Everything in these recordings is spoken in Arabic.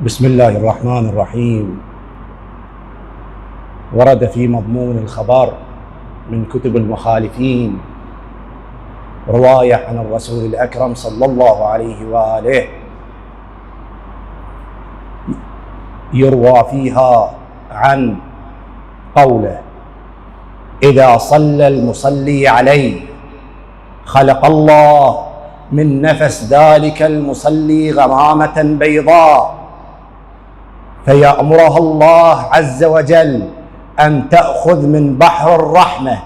بسم الله الرحمن الرحيم. ورد في مضمون الخبر من كتب المخالفين رواية عن الرسول الأكرم صلى الله عليه وآله يروى فيها عن قوله: إذا صلى المصلي عليه خلق الله من نفس ذلك المصلي غمامة بيضاء، فيأمرها الله عز وجل أن تأخذ من بحر الرحمة،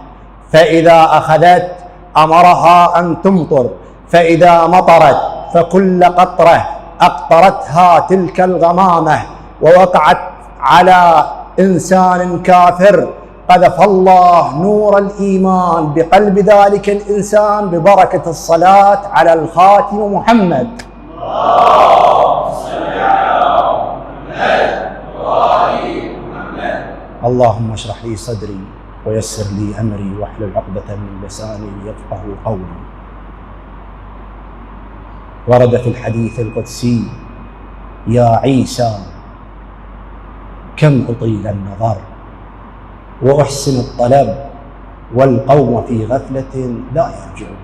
فإذا أخذت أمرها أن تمطر، فإذا مطرت فكل قطرة أقطرتها تلك الغمامة ووقعت على إنسان كافر قذف الله نور الإيمان بقلب ذلك الإنسان ببركة الصلاة على الخاتم محمد. اللهم اشرح لي صدري ويسر لي أمري واحلل عقدة من لساني ليفقه قولي. ورد في الحديث القدسي: يا عيسى كم أطيل النظر وأحسن الطلب والقوم في غفلة لا يرجعون.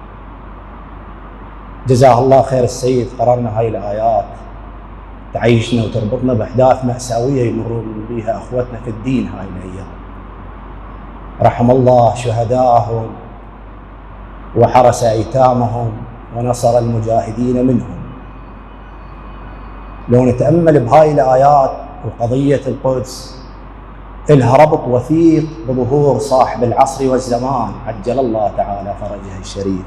جزاه الله خير السيد، قررنا هاي الآيات تعيشنا وتربطنا بأحداث مأساوية يمرون بها أخوتنا في الدين هاي الأيام. رحم الله شهداءهم وحرس أيتامهم ونصر المجاهدين منهم. لو نتأمل بهاي الآيات وقضية القدس إلها ربط وثيق بظهور صاحب العصر والزمان عجل الله تعالى فرجه الشريف،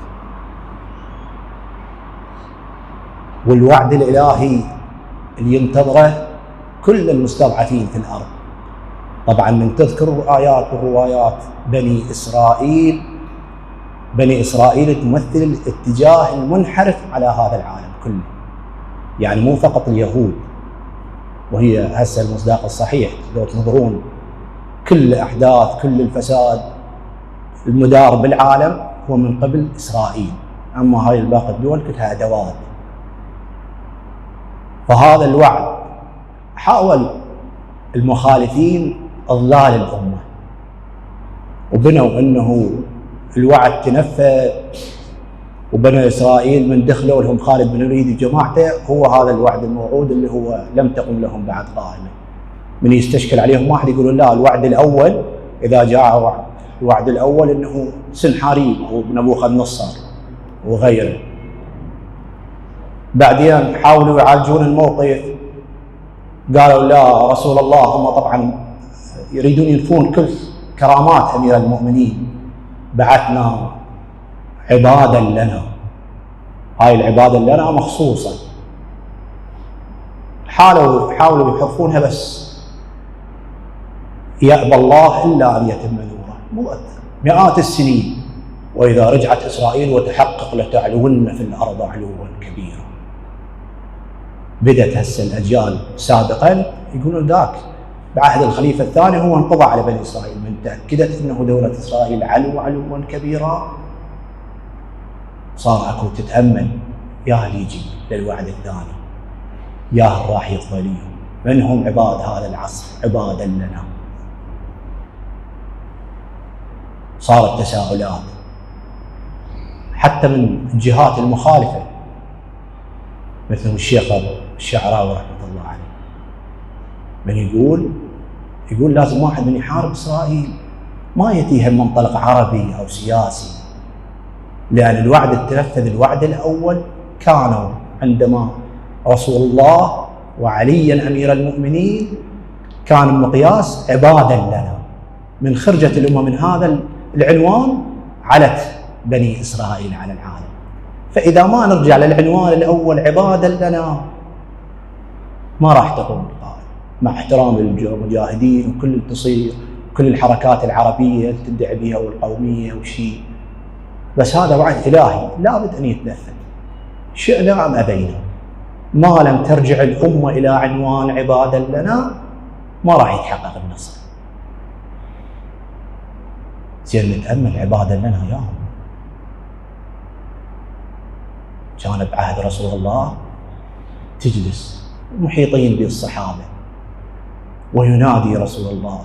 والوعد الإلهي اللي ينتظره كل المستضعفين في الأرض. طبعا من تذكر الآيات والروايات بني إسرائيل تمثل الاتجاه المنحرف على هذا العالم كله، يعني مو فقط اليهود، وهي هسه المصداق الصحيح لو تنظرون كل أحداث كل الفساد المدار بالعالم هو من قبل إسرائيل، أما هاي الباقي الدول كلها أدوات. فهذا الوعد حاول المخالفين إضلال الأمة، وبنوا أنه الوعد تنفذ، وبني إسرائيل من دخلوا لهم خالد بن الوليد وجماعته هو هذا الوعد الموعود اللي هو لم تقم لهم بعد قائمة. من يستشكل عليهم واحد يقولون لا، الوعد الأول إذا جاء الوعد الأول أنه سنحاريب ونبوخذ نصر وغيره. بعدين حاولوا يعالجون الموقف، قالوا لا رسول الله، هم طبعا يريدون ينفون كل كرامات أمير المؤمنين، بعثنا عبادا لنا، هاي العبادة لنا مخصوصا. حاولوا يحفونها، بس يأبى الله إلا أن يتم نوره. مئات السنين وإذا رجعت إسرائيل وتحقق لتعلون في الأرض علوا كبيرا. بدت هسه الأجيال سابقا يقولون ذاك بعهد الخليفة الثاني هو انقضى على بني إسرائيل، من تأكدت أنه دولة إسرائيل علوا كبيرا صار أكو تتأمل يا اللي يجي للوعد الثاني، يا راح يقبليهم، من هم عباد هذا العصر عبادا لنا. صارت تساؤلات حتى من الجهات المخالفة، مثل الشيخ الشعراوي رحمة الله عليه، من يقول لازم واحد من يحارب إسرائيل ما يتيها من منطلق عربي أو سياسي، لأن الوعد تنفذ. الوعد الأول كانوا عندما رسول الله وعليا أمير المؤمنين كان المقياس عبادا لنا، من خرجت الأمة من هذا العنوان علت بني إسرائيل على العالم. فإذا ما نرجع للعنوان الأول عبادا لنا ما راح تقوم القائمة، مع احترام المجاهدين وكل اللي تصير كل الحركات العربية اللي تدعي بها والقومية وشيء، بس هذا وعد إلهي لابد أن يتنفذ شئنا أم أبينا. ما لم ترجع الأمة إلى عنوان عبادا لنا ما راح يتحقق النصر. زين نتأمل عبادا لنا يا هم. كان بعهد رسول الله تجلس محيطين بالصحابة، وينادي رسول الله: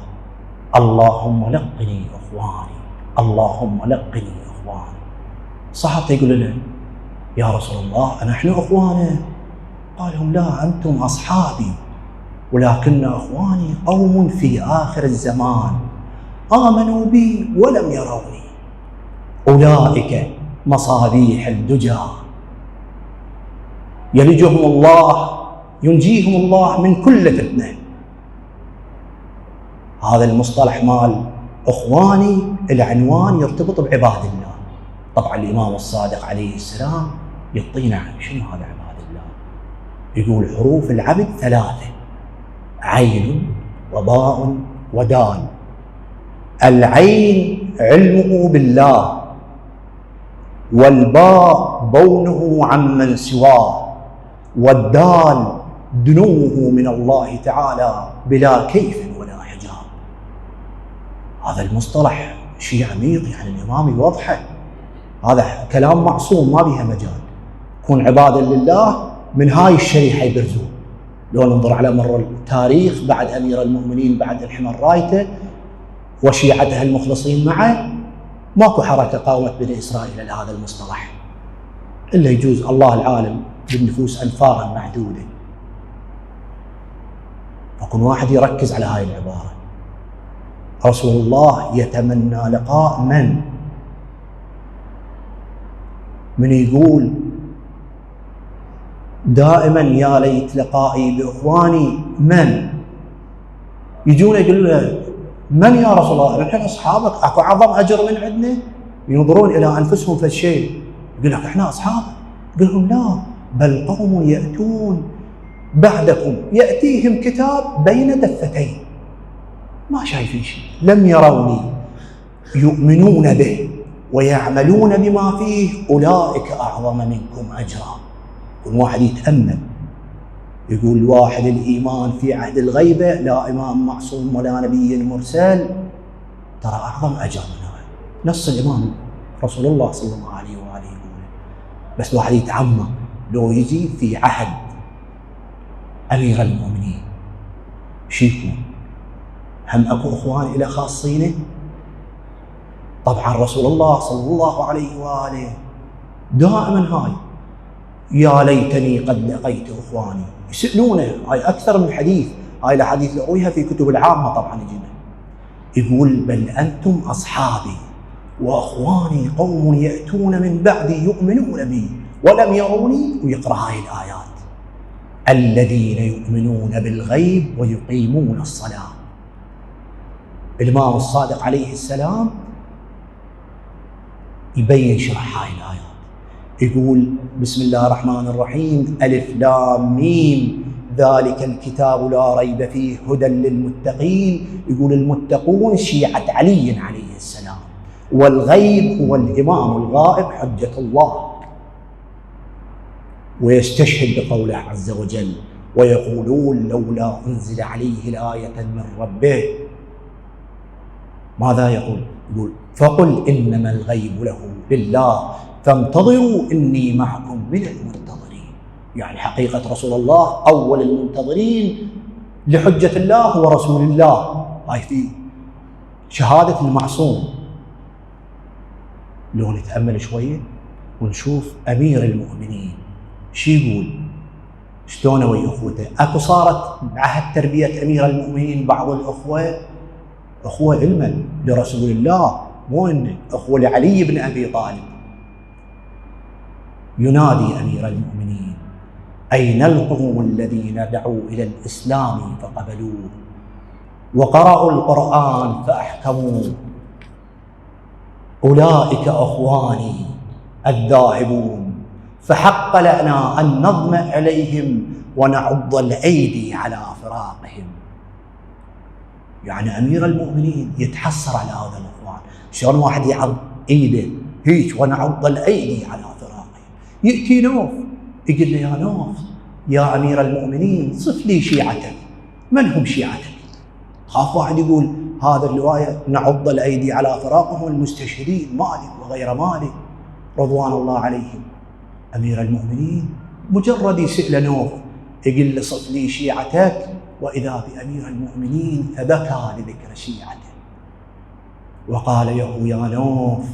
اللهم لقني إخواني، اللهم لقني إخواني. صحابته يقول له: يا رسول الله نحن إخوانه. قال لهم: لا، أنتم أصحابي، ولكن إخواني قوم في آخر الزمان آمنوا بي ولم يروني، أولئك مصابيح الدجى يلجهم الله، ينجيهم الله من كل فتنة. هذا المصطلح مال إخواني العنوان يرتبط بعباد الله. طبعا الإمام الصادق عليه السلام يعطينا عن شنو هذا عباد الله. يقول: حروف العبد 3: عين وباء ودال. العين علمه بالله، والباء بونه عمن سواه، والدال دنوه من الله تعالى بلا كيف ولا حجاب. هذا المصطلح شيء عميق، يعني الإمام يوضحه. هذا كلام معصوم ما بيها مجال. كون عبادا لله من هاي الشريحة يبرزون. لو ننظر على مر التاريخ بعد أمير المؤمنين، بعد الحمى رايته وشيعته المخلصين معه، ماكو حركة قاومت بني إسرائيل إلى هذا المصطلح، إلا يجوز الله العالم بالنفوس أنفارا معدودة. فكون واحد يركز على هاي العبارة: رسول الله يتمنى لقاء من يقول دائما يا ليت لقائي بإخواني، من يجون يقولون له: من يا رسول الله؟ نحن أصحابك، أكو أعظم أجر من عندنا؟ ينظرون إلى أنفسهم في الشيء، يقول لك: إحنا أصحابك. يقول لهم: لا، بل قوم يأتون بعدكم يأتيهم كتاب بين دفتين، ما شايفين شيء، لم يروني، يؤمنون به ويعملون بما فيه، أولئك أعظم منكم أجرا. كل واحد يتأمل، يقول الواحد: الإيمان في عهد الغيبة، لا إمام معصوم ولا نبي مرسل، ترى أعظم أجر من هذا. نص الإمام رسول الله صلى الله عليه وآله يقول. بس الواحد يتعمق، لو يجي في عهد أمير المؤمنين شو يكون؟ هم أكو إخوان إلى خاصينه؟ طبعا رسول الله صلى الله عليه وآله دائما هاي: يا ليتني قد لقيت إخواني. يسألونه، هاي أكثر من حديث، هاي الأحاديث لقويها في كتب العامة طبعا يجينا. يقول: بل أنتم أصحابي وأخواني قوم يأتون من بعدي يؤمنون بي ولم يروني. ويقرأ هاي الآيات: الذين يؤمنون بالغيب ويقيمون الصلاة. الإمام الصادق عليه السلام يبين شرح هاي الآيات، يقول: بسم الله الرحمن الرحيم، ألف لام ميم، ذلك الكتاب لا ريب فيه هدى للمتقين. يقول المتقون شيعة علي عليه السلام، والغيب هو الإمام الغائب حجة الله. ويستشهد بقوله عز وجل: ويقولون لولا أنزل عليه الآية من ربه. ماذا يقول؟ يقول: فقل إنما الغيب له لله فانتظروا إني معكم من المنتظرين. يعني حقيقة رسول الله أول المنتظرين لحجة الله هو رسول الله. هاي في شهادة المعصوم. لو نتأمل شوية ونشوف أمير المؤمنين شو يقول، شلون ويا أخوته. أكو صارت بعهد تربية أمير المؤمنين بعض الأخوة أخوة علما لرسول الله، مو إنه أخوة لعلي بن أبي طالب. ينادي أمير المؤمنين: أين القوم الذين دعوا إلى الإسلام فقبلوه وقرأوا القرآن فأحكموه؟ أولئك أخواني الذاهبون، فحق لنا أن نظمأ عليهم ونعض الأيدي على فراقهم. يعني أمير المؤمنين يتحسر على هذا الإخوان. شلون واحد يعض إيده هيك ونعض الأيدي على فراقهم؟ يأتي نوف يقول له: يا نوف يا أمير المؤمنين صف لي شيعتك. من هم شيعتك؟ خاف واحد يقول هذا الرواية نعض الأيدي على فراقهم المستشهدين مالك وغير مالك رضوان الله عليهم. أمير المؤمنين مجرد يسأل نوف يقول له صف لي شيعتك، وإذا بأمير المؤمنين فبكى لذكر شيعته وقال: يا نوف،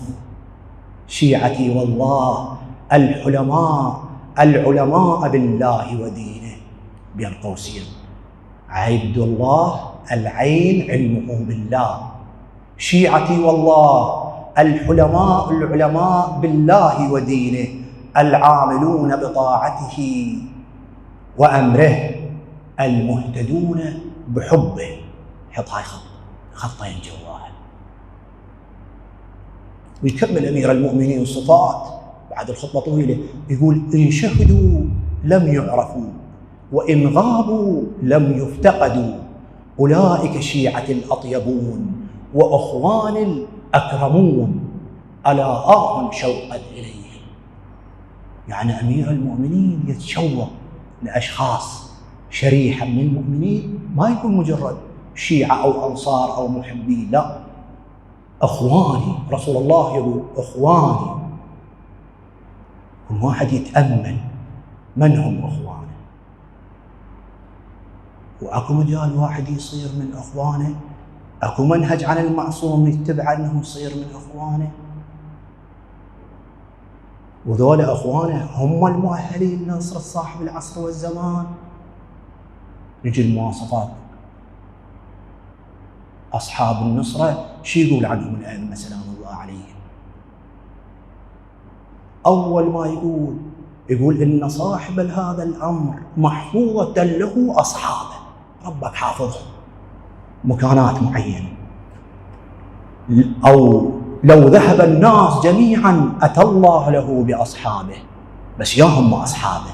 شيعتي والله العلماء بالله ودينه، بين قوسين عبد الله العين علمه بالله، شيعتي والله العلماء بالله ودينه، العاملون بطاعته وأمره، المهتدون بحبه. حط هاي خطين جواها. ويكمل أمير المؤمنين الصفات بعد الخطبة طويلة، يقول: إن شهدوا لم يعرفوا، وإن غابوا لم يفتقدوا، أولئك شيعة الأطيبون وأخوان الأكرمون، ألا آه شوقا إليهم. يعني أمير المؤمنين يتشوق لأشخاص شريحة من المؤمنين، ما يكون مجرد شيعة أو أنصار أو محبين، لا، أخواني. رسول الله يقول: أخواني. كل واحد يتأمل من هم أخوانه، وأكو مجال واحد يصير من أخوانه، أكو منهج عن المعصوم يتبع أنه يصير من أخوانه، وذول أخوانه هم المؤهلين لنصرة صاحب العصر والزمان. نجي المواصفات أصحاب النصرة، شو يقول عنهم الأئمة سلام الله عليهم؟ أول ما يقول إن صاحب هذا الأمر محفوظة له أصحابه، ربك حافظهم مكانات معينة، أو لو ذهب الناس جميعا أتى الله له بأصحابه، بس ياهم أصحابه.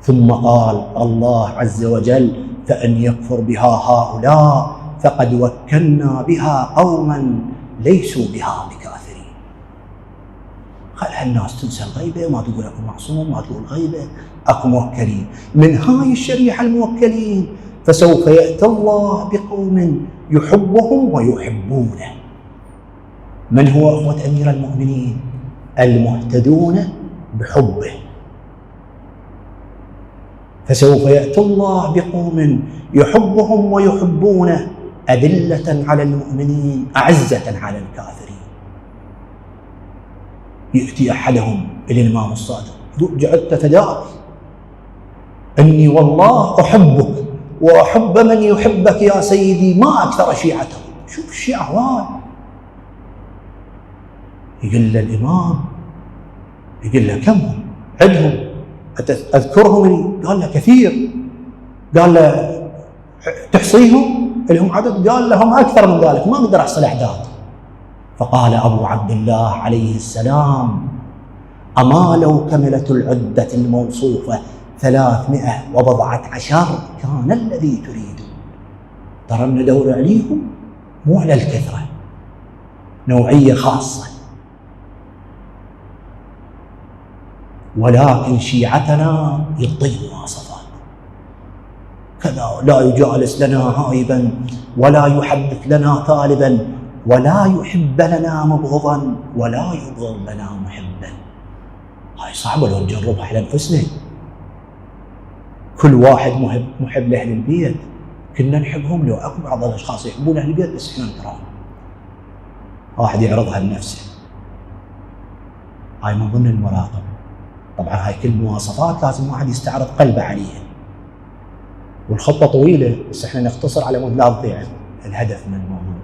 ثم قال الله عز وجل: فإن يكفر بها هؤلاء فقد وكلنا بها قوما ليسوا بها بكافرين. خلها الناس تنسى الغيبة، ما تقول أكو معصوم، ما تقول غيبة، أكو موكلين. من هاي الشريحة الموكلين فسوف يأتي الله بقوم يحبهم ويحبونه. من هو أخوة أمير المؤمنين؟ المهتدون بحبه. فسوف يأتي الله بقوم يحبهم ويحبونه، أذلة على المؤمنين أعزة على الكافرين. يأتي أحدهم إلى الإمام الصادق يقول: جعلت فداك، إني والله أحبك وأحب من يحبك يا سيدي، ما أكثر شيعته. شوف الشيعة هواي. يقول له الإمام، يقول له: كم هم؟ عدهم، أذكرهم؟ قال له: كثير. قال له: تحصيهم؟ لهم عدد؟ قال له: هم أكثر من ذلك، ما أقدر أحصل أعداد. فقال أبو عبد الله عليه السلام: أما لو كملت العدة الموصوفة 314 كان الذي تريدون. ترى ندور عليهم مو على الكثرة، نوعية خاصة. ولكن شيعتنا يعطي مواصفات كذا: لا يجالس لنا هائبا، ولا يحدث لنا طالبا، ولا يحب لنا مبغضا، ولا يبغض لنا محبا. هاي صعبة لو نجربها على انفسنا. كل واحد محب لاهل البيت، كنا نحبهم. لو اكو بعض الاشخاص يحبون اهل البيت بس احنا نكرههم، واحد يعرضها لنفسه. هاي من ضمن المراقبة. طبعا هاي كل مواصفات لازم واحد يستعرض قلبه عليها. والخطة طويلة بس احنا نختصر على مود لا تضيع الهدف من الموضوع.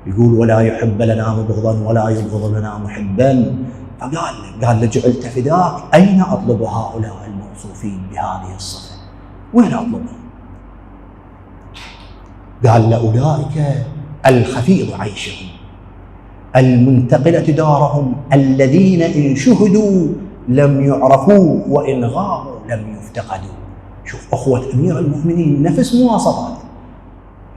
يقول: ولا يحب لنا مبغضا ولا يبغض لنا محبا. فقال له: جعلت فداك، أين أطلب هؤلاء الموصوفين بهذه الصفة؟ وين أطلبهم؟ قال له: أولئك الخفيض عيشهم، المنتقلة دارهم، الذين إن شهدوا لم يعرفوا، وإن غابوا لم يفتقدوا. شوف أخوة أمير المؤمنين نفس مواصفات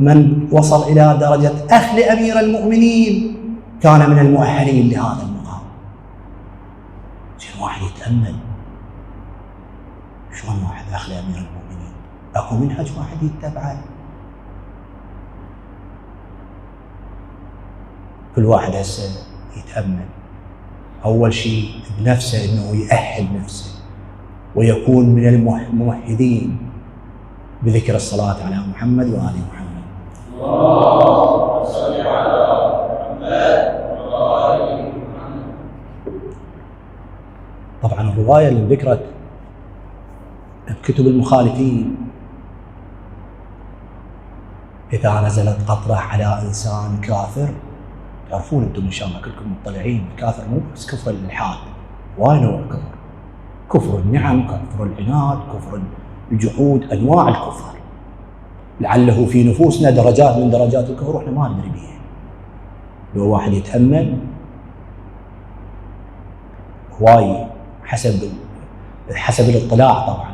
من وصل إلى درجة أخ لأمير المؤمنين كان من المؤهلين لهذا المقام. زين واحد يتأمل شلون واحد أخ لأمير المؤمنين، أكو منهج واحد يتبعه. كل واحد هسه يتأمل أول شيء بنفسه، إنه يأهل نفسه ويكون من الممهدين بذكر الصلاة على محمد وآل محمد. اللهم صل على محمد وآل محمد. طبعا الرواية اللي ذكرت بكتب المخالفين، إذا نزلت قطرة على إنسان كافر، تعرفون أنتم إن شاء الله كلكم مطلعين، الكافر مو بس كفر الإلحاد، وايد نوع كفر، كفر النعم، كفر العناد، كفر الجحود، أنواع الكفر، لعله في نفوسنا درجات من درجات الكفر وإحنا ما ندري بها. لو واحد يتأمل هواي حسب الاطلاع طبعا،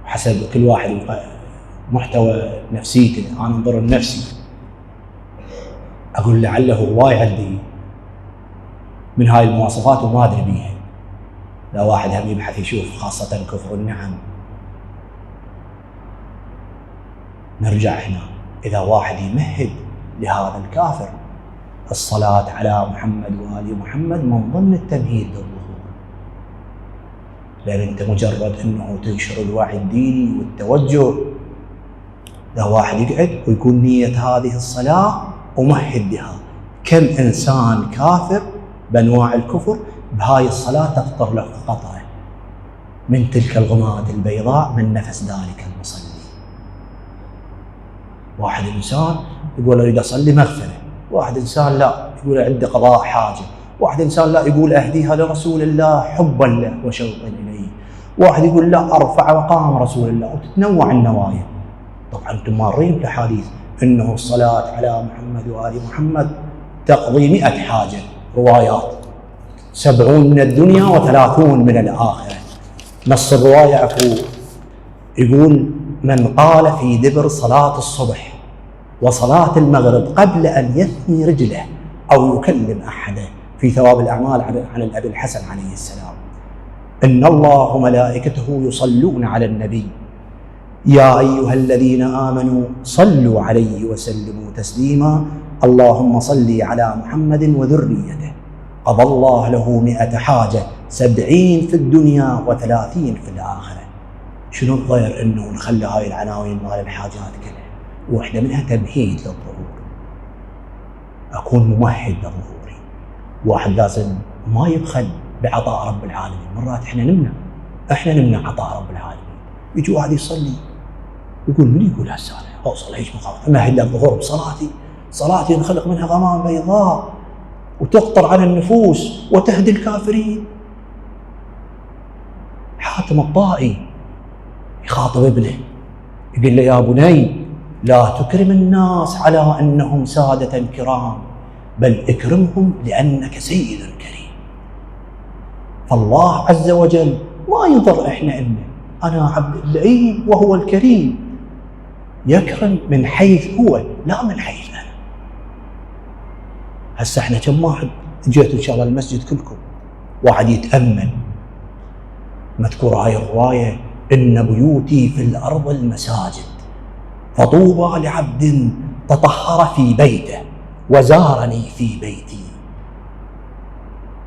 حسب كل واحد محتوى نفسيته، أنا أنظر لنفسي أقول لعله هواي عندي من هاي المواصفات وما أدري بيها. لا واحد هم يبحث يشوف خاصة كفر النعم. نرجع هنا، إذا واحد يمهد لهذا الكافر الصلاة على محمد وآل محمد من ضمن التمهيد للظهور، لأن أنت مجرد أنه تنشر الوعي الديني والتوجه، إذا واحد يقعد ويكون نية هذه الصلاة ومهد لها، كم إنسان كافر بأنواع الكفر بهاي الصلاة تقطر له قطرة من تلك الغمامة البيضاء من نفس ذلك المصلي. واحد إنسان يقول أريد أصلي مغفرة، واحد إنسان لا يقول عنده قضاء حاجة، واحد إنسان لا يقول أهديها لرسول الله حبا له وشوقا إليه، واحد يقول لا أرفع مقام رسول الله، وتتنوع النوايا. طبعا أنتم مارين في الحديث أنه الصلاة على محمد وآل محمد تقضي 100 حاجة، روايات 70 من الدنيا و30 من الآخرة. نص الرواية يقول من قال في دبر صلاة الصبح وصلاة المغرب قبل أن يثني رجله أو يكلم أحدا في ثواب الأعمال عن الأبي الحسن عليه السلام، إن الله وملائكته يصلون على النبي يا أيها الذين آمنوا صلوا عليه وسلموا تسليما اللهم صل على محمد وذريته قضى الله له 100 حاجة، 70 في الدنيا و30 في الآخرة. شنو الضير إنه نخلي هاي العناوين مال الحاجات كلها، واحدة منها تمهيد للظهور، أكون ممهد لظهوري. واحد لازم ما يبخل بعطاء رب العالمين. مرات احنا نمنع عطاء رب العالمين. يجي واحد يصلي يقول من يقول هالسالة اوصل هيك مقام امهد للظهور بصلاتي نخلق منها غمام بيضاء وتقطر على النفوس وتهدي الكافرين. حاتم الطائي يخاطب ابنه يقول له يا بني لا تكرم الناس على أنهم سادة كرام، بل اكرمهم لأنك سيد كريم. فالله عز وجل ما ينظر إحنا إنه أنا عبد اللئيم وهو الكريم، يكرم من حيث هو لا من حيث أنا. هسه إحنا كم واحد جيتوا إن شاء الله المسجد كلكم، واحد يتأمل مذكور هاي الرواية إن بيوتي في الأرض المساجد فطوبى لعبد تطهر في بيته وزارني في بيتي،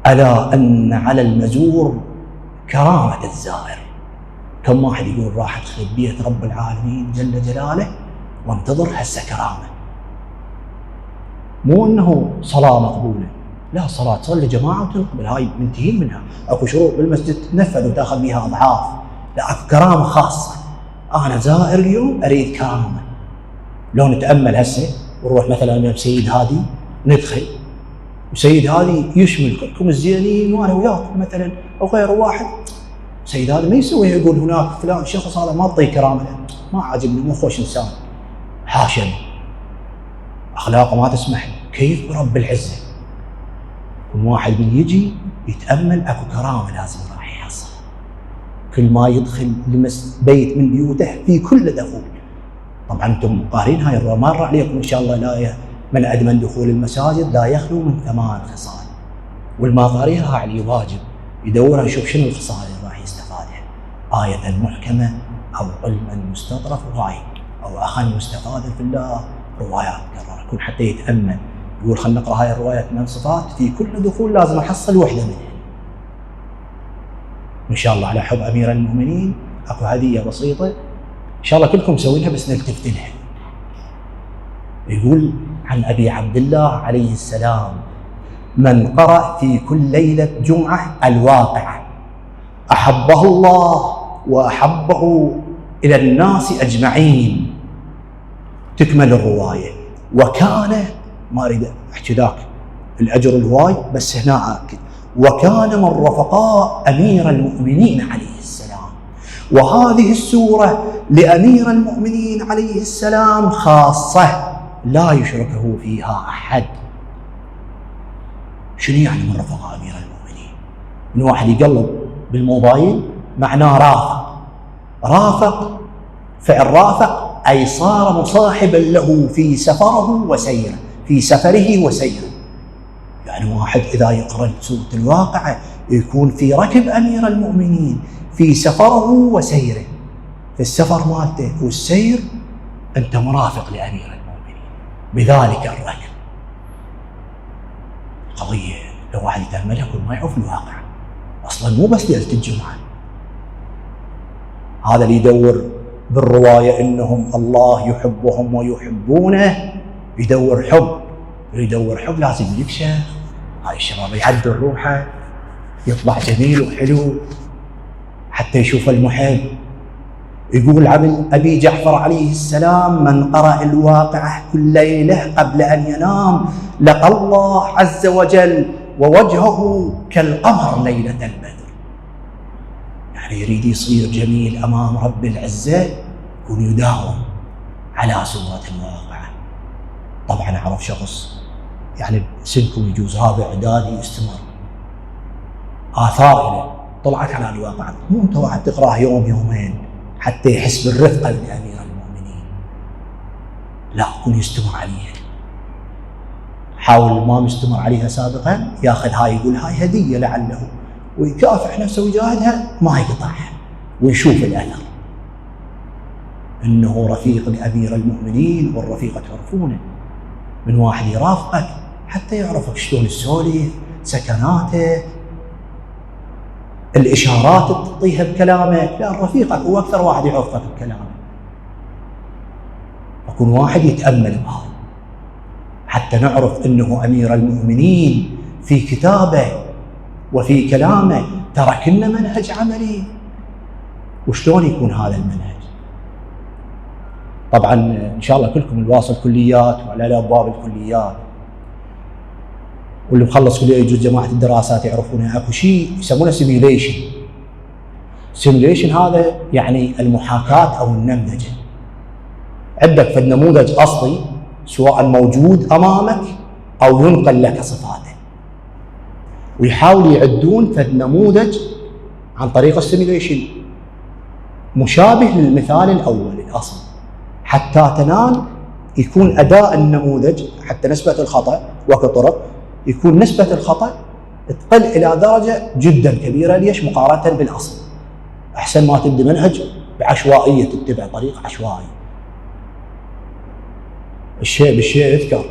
ألا أن على المزور كرامة الزائر. كم واحد يقول راح أدخل بيت رب العالمين جل جلاله وانتظر هسه كرامة، مو أنه صلاة مقبولة، لا صلاة تصلي جماعة وتنقبل، هاي منتهين منها، أكو شروط بالمسجد تنفذ وتأخذ بها أضعاف، لا أكو كرامة خاصة. أنا زائر اليوم أريد كرامة. لو نتأمل هسه ونروح مثلا من سيد هادي ندخل، وسيد هادي يشمل كلكم الزينين وأنا وياكم مثلا أو غير واحد، سيد هذا ما يسوي يقول هناك فلان شخص هذا ما أعطيه كرامة، ما عاجبني، مو خوش إنسان، حاشا أخلاقه ما تسمح، كيف برب العزة. كل واحد من يجي يتأمل أكو كرامة لازم راح يحصل. كل ما يدخل بيت من بيوته في كل دخول. طبعا أنتم قارين هاي الرواية، مر عليكم إن شاء الله، لا من أدمن دخول المساجد لا يخلو من 8 خصال، والما قاريها عليه واجب يدورها يشوف شنو الخصال اللي راح يستفادها، آية محكمة أو علما مستطرف وهاي أو أخا مستفادا في الله، روايات كرر يكون حتى يتأمل يقول خلنا نقرأ هاي الروايات من صفات في كل دخول لازم أحصل وحدة منها. وإن شاء الله على حب أمير المؤمنين أكو هدية بسيطة إن شاء الله كلكم مسوينها بس نلتفت لها. يقول عن أبي عبد الله عليه السلام: من قرأ في كل ليلة جمعة الواقعة أحبه الله وأحبه إلى الناس أجمعين. تكمل الرواية: وكان، ما أريد أحكي ذاك الأجر الهواي بس هنا أكد، وكان من رفقاء أمير المؤمنين عليه السلام. وهذه السورة لأمير المؤمنين عليه السلام خاصة لا يشركه فيها أحد. شنو يعني من رفقاء أمير المؤمنين؟ من واحد يقلب بالموبايل معناه رافق. رافق فعل رافق أي صار مصاحبا له في سفره وسيره، في سفره وسيره. يعني واحد إذا يقرأ سورة الواقعة يكون في ركب أمير المؤمنين في سفره وسيره، في السفر مالته والسير أنت مرافق لأمير المؤمنين بذلك الركب. قضية لو واحد يتأملها كل ما يعرف الواقع أصلا مو بس ليلة الجمعة. هذا اللي يدور بالرواية إنهم الله يحبهم ويحبونه يدور حب، يدور حب لازم يكشف. هاي الشباب يعدل روحه يطلع جميل وحلو حتى يشوف المحب. يقول عن أبي جعفر عليه السلام: من قرأ الواقعة كل ليلة قبل أن ينام لقى الله عز وجل ووجهه كالقمر ليلة البدر. يعني يريد يصير جميل أمام رب العزة يكون يداوم على سورة الواقعة. طبعا أعرف شخص يعني سنكم يجوز هذا إعدادي يستمر، آثار له طلعت على الواقعة، مو أنت واحد تقرأه يوم يومين حتى يحس بالرفقة لأمير المؤمنين، لا يكون يستمر عليها. حاول ما يستمر عليها سابقا ياخذ هاي، يقول هاي هدية لعله، ويكافح نفسه ويجاهدها ما يقطعها ويشوف الأثر إنه رفيق لأمير المؤمنين. والرفيق تعرفونه من واحد يرافقك حتى يعرفك شلون تسولف، سكناته، الإشارات اللي تعطيها بكلامك. لا، رفيقك هو أكثر واحد يعرفك بكلامك. يكون واحد يتأمل بهذا حتى نعرف أنه أمير المؤمنين في كتابه وفي كلامه ترك لنا منهج عملي. وشلون يكون هذا المنهج؟ طبعا إن شاء الله كلكم الواصل كليات وعلى أبواب الكليات، واللي مخلص كلية يجوز جماعة الدراسات يعرفونها. اكو شيء يسمونه سيميوليشن. سيميوليشن هذا يعني المحاكاة أو النمذجة. عندك في النموذج أصلي سواء موجود أمامك أو ينقل لك صفاته، ويحاول يعدون في النموذج عن طريق السيميوليشن مشابه للمثال الأول الأصل، حتى تنال يكون أداء النموذج حتى نسبة الخطأ وكطرق يكون نسبة الخطأ تقل إلى درجة جدا كبيرة. ليش؟ مقارنة بالأصل. أحسن ما تبدأ منهج بعشوائية، تتبع طريق عشوائي. الشيء بالشيء يذكر.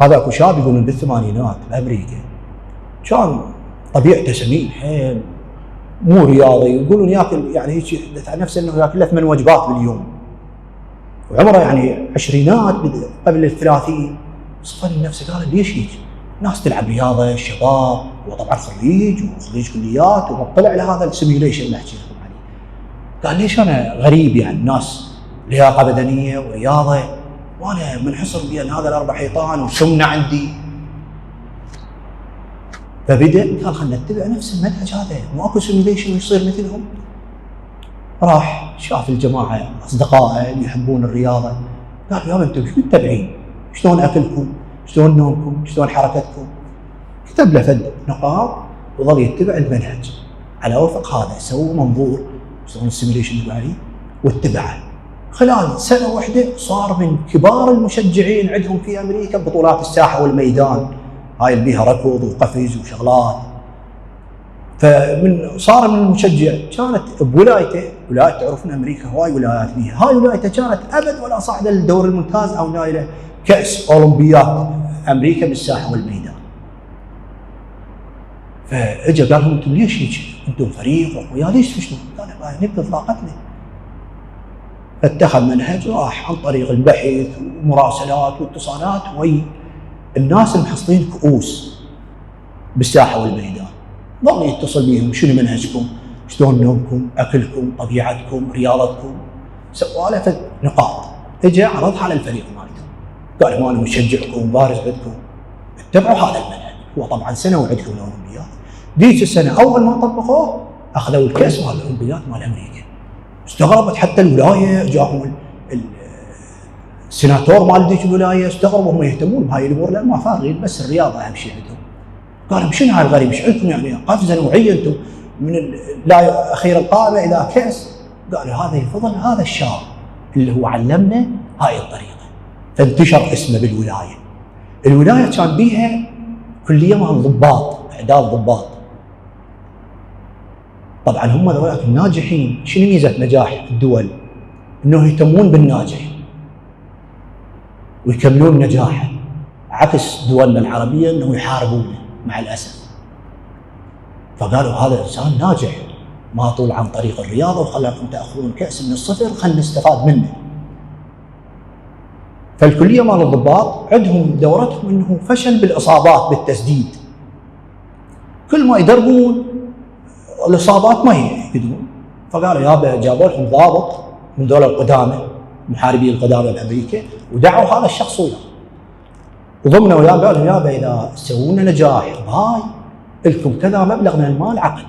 هذا اكو شاب يقولون بالثمانينات بأمريكا كان طبيعته سمين حيل، مو رياضي، يقولون ياكل يعني هيك يحدث عن نفسه انه ياكل 8 وجبات باليوم، وعمره يعني عشرينات قبل ال30. صفن نفسه قال ليش هيك؟ ناس تلعب رياضه، الشباب، وطبعا خريج وخريج كليات، ومطلع لهذا السيميوليشن اللي احكي لكم عليه. قال ليش انا غريب؟ يعني ناس لياقه بدنيه ورياضه وانا منحصر بين هذا الاربع حيطان وسمنه عندي. فبدأ قال خلنا نتبع نفس المنهج هذا، مو اكو سيميوليشن ويصير مثلهم. راح شاف الجماعه اصدقائه اللي يحبون الرياضه، قال يا انتم شو متبعين؟ شلون اكلكم؟ شلون نومكم؟ شلون حركتكم؟ كتب له فد نقاط وظل يتبع المنهج على وفق هذا. سووا منظور شلون السيميوليشن اللي عليه واتبعه. خلال سنه واحده صار من كبار المشجعين عندهم في امريكا بطولات الساحه والميدان، هاي اللي بيها ركض وقفز وشغلات. فمن صار من المشجع. كانت بولايته، ولاية تعرفون امريكا هواي ولايات بيها، هاي ولايته كانت ابد ولا صاعده للدور الممتاز او نايله كاس اولمبياد امريكا بالساحه والميدان. فاجى قال لهم انتم ليش هيك؟ انتم فريق واخويا ليش تفشلون؟ قال نبذ طاقتنا. فاتخذ منهج راح عن طريق البحث ومراسلات واتصالات ويا الناس المحصلين كؤوس بالساحه والميدان، ظل يتصل بهم شنو منهجكم؟ شلون نومكم؟ اكلكم؟ طبيعتكم؟ رياضتكم؟ سوالف نقاط. اجى عرضها على الفريق مالته، قال لهم انا مشجعكم بارز عندكم، اتبعوا هذا المنهج. هو طبعا سنه وعدكم الاولمبياد، ذيك السنه اول ما طبقوه اخذوا الكاس مال الاولمبياد مال امريكا. استغربت حتى الولايه، جاهم السيناتور مال ذيك الولايه استغربوا هم يهتمون بهاي الامور لان ما فارغين بس الرياضه اهم شيء عندهم. قال لهم شنو هاي الغريب؟ ايش عندكم يعني قفزه نوعيه انتم من لا اخير القائمه الى كاس؟ قالوا هذا يفضل هذا الشاب اللي هو علمنا هاي الطريقه. فانتشر اسمه بالولايه. الولايه كان بيها كليه مال ضباط، اعداد ضباط. طبعا هم ذولاك الناجحين، شنو ميزه نجاح الدول؟ انه يهتمون بالناجح ويكملون نجاحه، عكس دولنا العربيه انه يحاربونه مع الاسف. فقالوا هذا انسان ناجح ما طول عن طريق الرياضه وخلاكم تاخذون كاس من الصفر، خلينا نستفاد منه. فالكليه مال الضباط عندهم دورتهم انه فشل بالاصابات بالتسديد. كل ما يدربون الاصابات ما يقدرون، فقالوا يابا جابوا لهم ضابط من دول القدامى محاربي القدامى بامريكا ودعوا هذا الشخص وياه وضمنوا وياه، قالوا لهم يابا اذا سووا لنا نجاح بهاي لكم كذا مبلغ من المال عقد.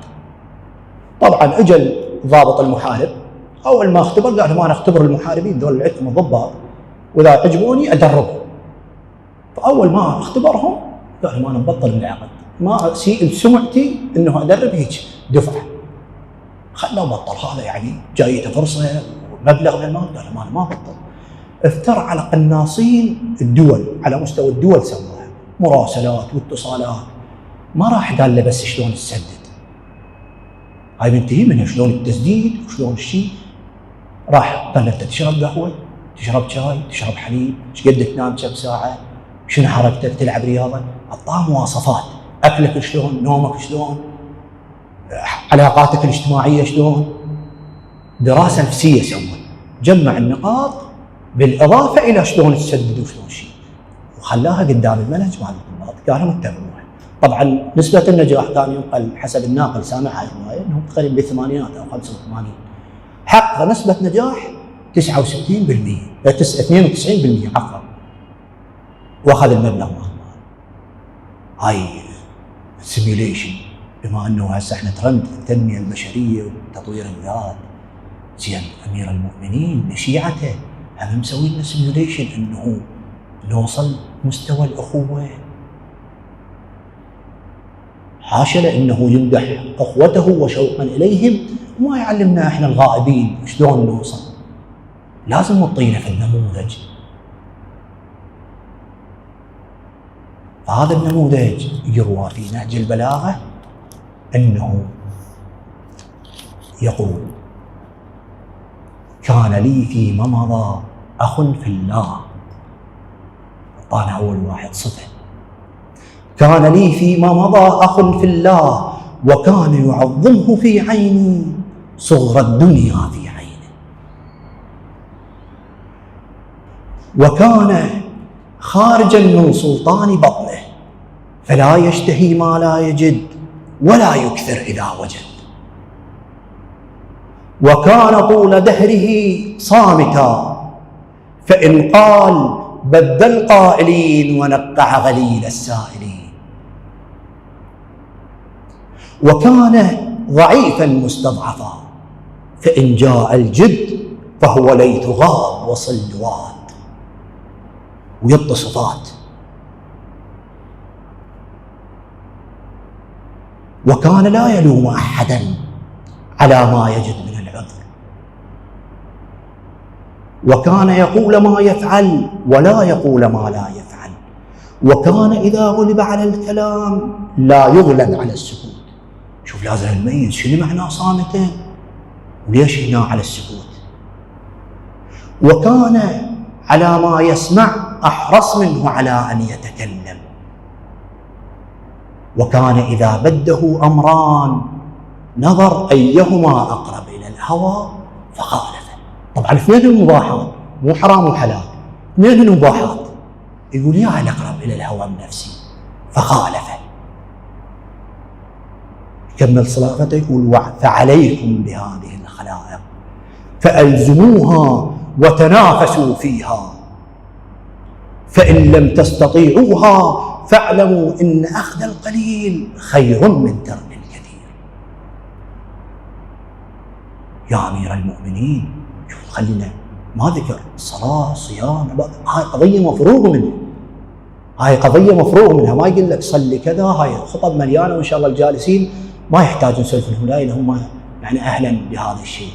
طبعا اجى الضابط المحارب اول ما اختبر قال لهم انا اختبر المحاربين دول اللي عندكم الضباط واذا عجبوني ادربهم. فاول ما اختبرهم قال لهم انا مبطل من العقد، ما سمعتي انه ادرب هيك دفعه. خلوه بطل، هذا يعني جايته فرصه ومبلغ من المال. قال لهم انا ما بطل. افترى على قناصين الدول على مستوى الدول، سواها مراسلات واتصالات. ما راح قال له بس شلون تسدد، هاي منتهي منها شلون التسديد وشلون الشيء. راح قال له انت تشرب قهوه، تشرب شاي، تشرب حليب، ايش قد تنام كم ساعه، شنو حركتك، تلعب رياضه. اعطاه مواصفات، اكلك شلون، نومك شلون، علاقاتك الاجتماعيه شلون، دراسه نفسيه سوى، جمع النقاط بالاضافه الى شلون تسدد وشلون شيء، وخلاها قدام المنهج مال الضباط قالوا اتبعوها. طبعا نسبه النجاح كان ينقل حسب الناقل سامع هاي الروايه انه تقريبا بالثمانينات او 85. حقق نسبه نجاح 69%، 92% عفوا، واخذ المبلغ مال هاي سيميوليشن. بما انه هسه احنا ترند التنميه البشريه وتطوير الذات، زين امير المؤمنين لشيعته هم مسوي لنا سيميوليشن انه نوصل مستوى الاخوه. حاشا انه يمدح اخوته وشوقا اليهم وما يعلمنا احنا الغائبين شلون نوصل. لازم نعطينا في النموذج. هذا النموذج يروى في نهج البلاغه انه يقول: كان لي فيما مضى اخ في الله. اعطانا اول واحد صفه. كان لي فيما مضى اخ في الله وكان يعظمه في عيني صغر الدنيا في عينه، وكان خارجا من سلطان بطنه فلا يشتهي ما لا يجد ولا يكثر إذا وجد، وكان طول دهره صامتا فإن قال بد القائلين ونقع غليل السائلين، وكان ضعيفا مستضعفا فإن جاء الجد فهو ليث غاب وصلوات، ويعطي صفات. وكان لا يلوم أحدا على ما يجد من العذر، وكان يقول ما يفعل ولا يقول ما لا يفعل، وكان إذا غلب على الكلام لا يغلب على السكوت. شوف لازم نميز شنو معنى صامتا وليش هنا على السكوت. وكان على ما يسمع أحرص منه على أن يتكلم، وكان إذا بده أمران نظر أيهما أقرب إلى الهوى فخالفه. طبعا اثنين المباحات، مو حرام وحلال، اثنين المباحات، يقول يا الأقرب إلى الهوى النفسي فخالفه. يكمل صلاته يقول فعليكم بهذه الخلائق فألزموها وتنافسوا فيها، فإن لم تستطيعوها فاعلموا إن أخذ القليل خير من ترك الكثير. يا أمير المؤمنين، شوف خلينا ما ذكر صلاة صيام هاي قضية مفروغ منها، هاي قضية مفروغ منها، ما يقول لك صلي كذا، هاي خطب مليانة وإن شاء الله الجالسين ما يحتاجون يسولفون هؤلاء لهم يعني أهلا بهذا الشيء،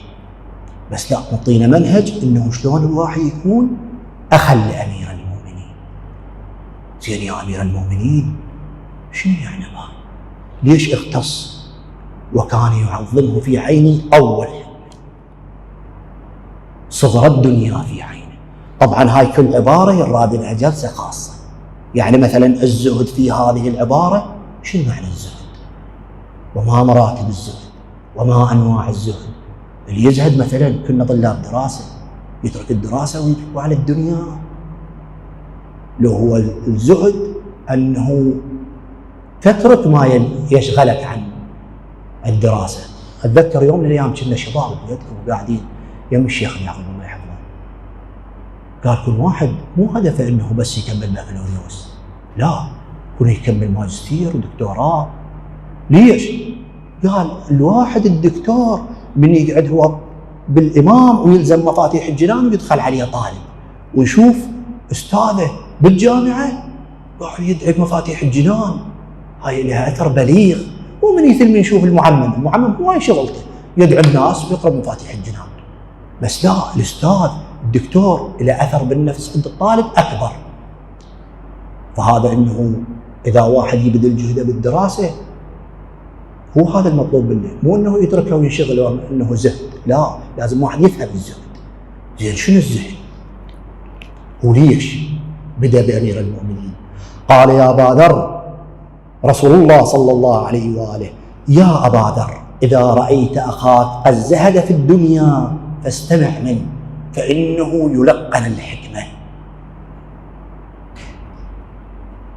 بس لا نعطينا منهج إنه شلون الواحد يكون أخا لأمير المؤمنين. زين يا أمير المؤمنين شنو يعني ما؟ ليش اختص وكان يعظمه في عيني أول صغر الدنيا في عينه؟ طبعا هاي كل عبارة يراد لها جلسة خاصة. يعني مثلا الزهد في هذه العبارة، شنو معنى الزهد؟ وما مراتب الزهد؟ وما أنواع الزهد؟ اللي يزهد مثلا كنا طلاب دراسة يترك الدراسة ويترك على الدنيا. لو هو الزهد أنه تترك ما يشغلك عن الدراسة. أتذكر يوم من الأيام كنا شباب قاعدين يم الشيخ يعقوب الله يحفظه، قال كل واحد مو هدفه انه بس يكمل بكالوريوس، لا كل يكمل ماجستير ودكتوراه. ليش؟ قال الواحد الدكتور من يقعد هو بالامام ويلزم مفاتيح الجنان ويدخل عليه طالب ويشوف استاذه بالجامعه قاعد يدعي مفاتيح الجنان، هاي لها اثر بليغ. ومن يثل من يشوف المعمم هو شغلته يدعي الناس ويقرب مفاتيح الجنان، بس لا الاستاذ الدكتور له اثر بالنفس عند الطالب اكبر. فهذا انه اذا واحد يبذل جهده بالدراسه هو هذا المطلوب منه، مو انه يتركه وينشغل انه زهد، لا لازم واحد يفهم الزهد. زين شنو الزهد؟ وليش بدا بامير المؤمنين؟ قال يا ابا ذر، رسول الله صلى الله عليه واله: يا ابا ذر اذا رايت اخاك قد زهد في الدنيا فاستمع منه فانه يلقن الحكمه.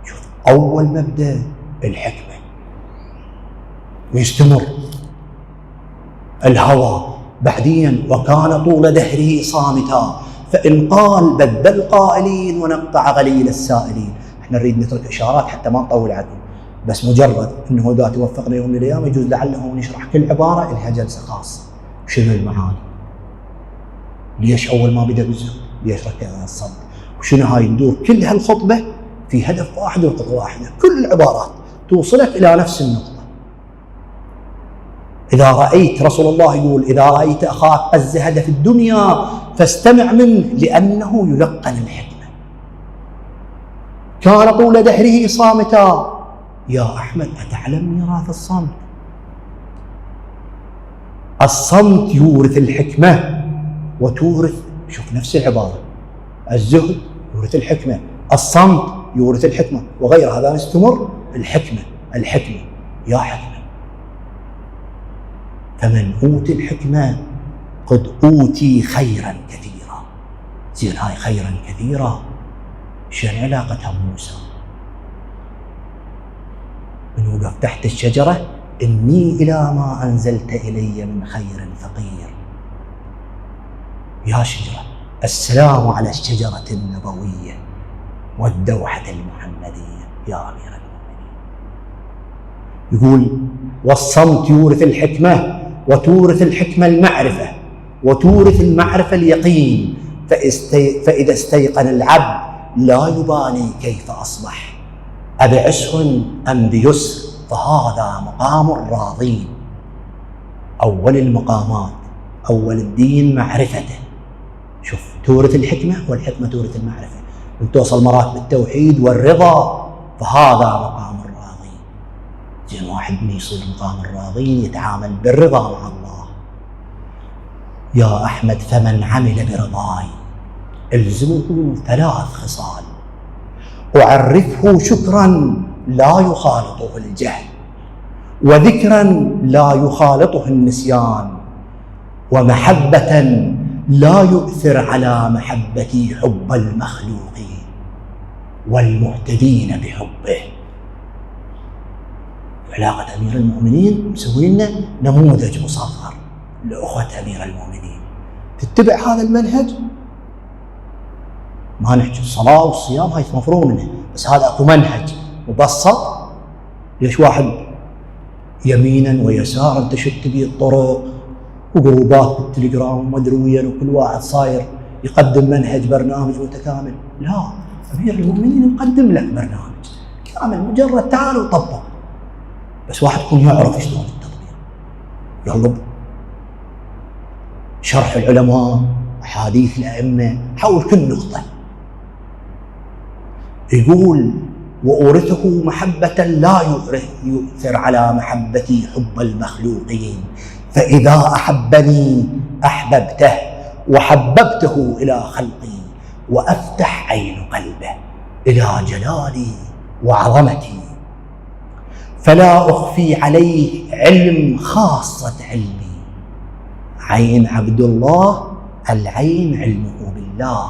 شوف اول مبدا الحكمه، ويستمر الهوى بعدين وكان طول دهره صامتا فإن قال بدل القائلين ونقطع غليل السائلين. احنا نريد نترك اشارات حتى ما نطول عليكم، بس مجرد انه اذا توفقنا يوم من الايام يجوز لعله نشرح كل عباره لها جلسه خاصه. شنو المعاني؟ ليش اول ما بدا بالزهد؟ ليش ركز على الصمت؟ وشنو هاي ندور كل هالخطبه في هدف واحد ونقطه واحده، كل العبارات توصلك الى نفس النقطه. إذا رأيت، رسول الله يقول: إذا رأيت أخاك قد زهد في الدنيا فاستمع منه لأنه يلقن الحكمة. كان طول دهره صامتا. يا أحمد أتعلم ميراث الصمت؟ الصمت يورث الحكمة وتورث، شوف نفس العبارة، الزهد يورث الحكمة، الصمت يورث الحكمة، وغير هذا نستمر الحكمة يا حكمة. فمن أوتي الحكمة قد أوتي خيرا كثيرا. زين هاي خيرا كثيرا شنو علاقتها بموسى؟ من وقف تحت الشجرة: إني إلى ما أنزلت إلي من خير فقير. يا شجرة، السلام على الشجرة النبوية والدوحة المحمدية يا أمير المؤمنين. يقول: والصمت يورث الحكمة وتورث الحكمة المعرفة وتورث المعرفة اليقين، فإذا استيقن العبد لا يبالي كيف أصبح أبعسر أم بيسر فهذا مقام الراضين. أول المقامات، أول الدين معرفته. شوف تورث الحكمة والحكمة تورث المعرفة، وتوصل مراتب التوحيد والرضا فهذا مقام الراضين. زين واحد من يصير مقام الراضين يتعامل بالرضا مع الله. يا أحمد فمن عمل برضاي الزمه 3 خصال: أعرفه شكرا لا يخالطه الجهل، وذكرا لا يخالطه النسيان، ومحبة لا يؤثر على محبتي حب المخلوقين والمهتدين بحبه. علاقة أمير المؤمنين مسوي لنا نموذج مصغر لأخوة أمير المؤمنين. تتبع هذا المنهج، ما نحكي الصلاة والصيام هاي مفروغ منه، بس هذا أكو منهج مبسط. ليش واحد يمينا ويسارا تشت به الطرق وجروبات بالتليجرام وما ادري وين، وكل واحد صاير يقدم منهج برنامج متكامل؟ لا، أمير المؤمنين يقدم لك برنامج كامل، مجرد تعال وطبق، بس واحد يكون يعرف شلون التطبيق. يلا شرح العلماء، أحاديث الأئمة، حول كل نقطة. يقول وأورثه محبة لا يؤثر على محبتي حب المخلوقين، فإذا أحبني أحببته وحببته إلى خلقي، وأفتح عين قلبه إلى جلالي وعظمتي، فلا أخفي عليه علم خاصة علمي. عين عبد الله العين علمه بالله،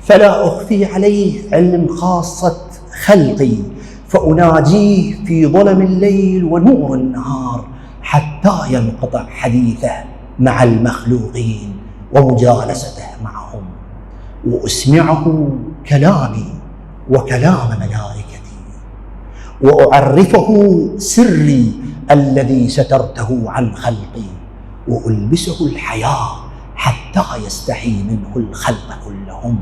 فلا أخفي عليه علم خاصة خلقي، فأناجيه في ظلم الليل ونور النهار حتى ينقطع حديثه مع المخلوقين ومجالسته معهم، وأسمعه كلامي وكلام ملائكتي، وأعرفه سري الذي سترته عن خلقي، وألبسه الحياة حتى يستحي منه الخلق كلهم،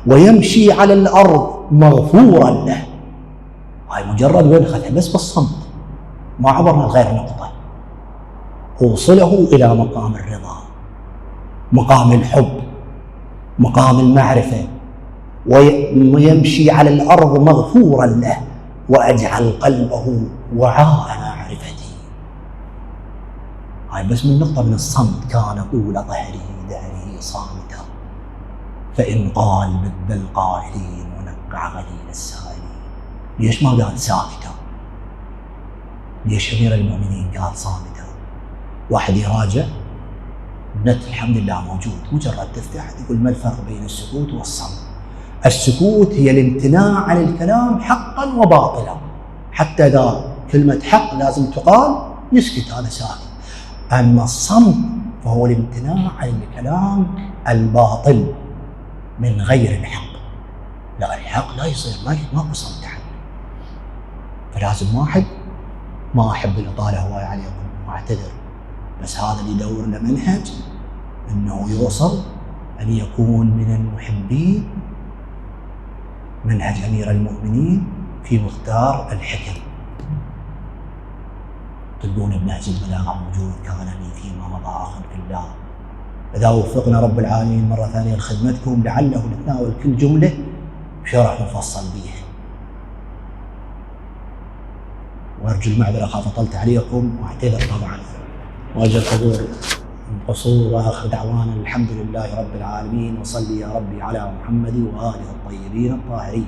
ويمشي على الأرض مغفورا له. هاي مجرد ونخذها بس بالصمت، ما عبرنا لغير نقطة. أوصله إلى مقام الرضا، مقام الحب، مقام المعرفة، ويمشي على الأرض مغفورا له، وأجعل قلبه وعاء معرفتي. هاي بس من نقطة من الصمت. كان طول دهره صامتا، فإن قال بد القائلين ونقع غليل السائلين. ليش ما قال ساكتا؟ ليش أمير المؤمنين قال صامتا؟ واحد يراجع النت الحمد لله موجود، مجرد تفتح تقول ما الفرق بين السكوت والصمت. السكوت هي الامتناع عن الكلام حقا وباطلا، حتى إذا كلمة حق لازم تقال يسكت، هذا ساكت. أما الصمت فهو الامتناع عن الكلام الباطل من غير الحق. لا، الحق لا يصير، ماكو صمت حق. فلازم واحد، ما أحب الإطالة هواي عليكم وأعتذر، بس هذا اللي يدور له منهج أنه يوصل أن يكون من المحبين منهج أمير المؤمنين في مختار الحكم. تلقون بنهج البلاغة موجود، كان لي فيما مضى أخ في الله. إذا وفقنا رب العالمين مرة ثانية لخدمتكم لعله نتناول كل جملة بشرح مفصل بيها. وأرجو المعذرة، أخاف أطلت عليكم وأعتذر طبعا، وأجل حضور القصور. وآخر دعوانا الحمد لله رب العالمين، وصلي يا ربي على محمد وآله الطيبين الطاهرين.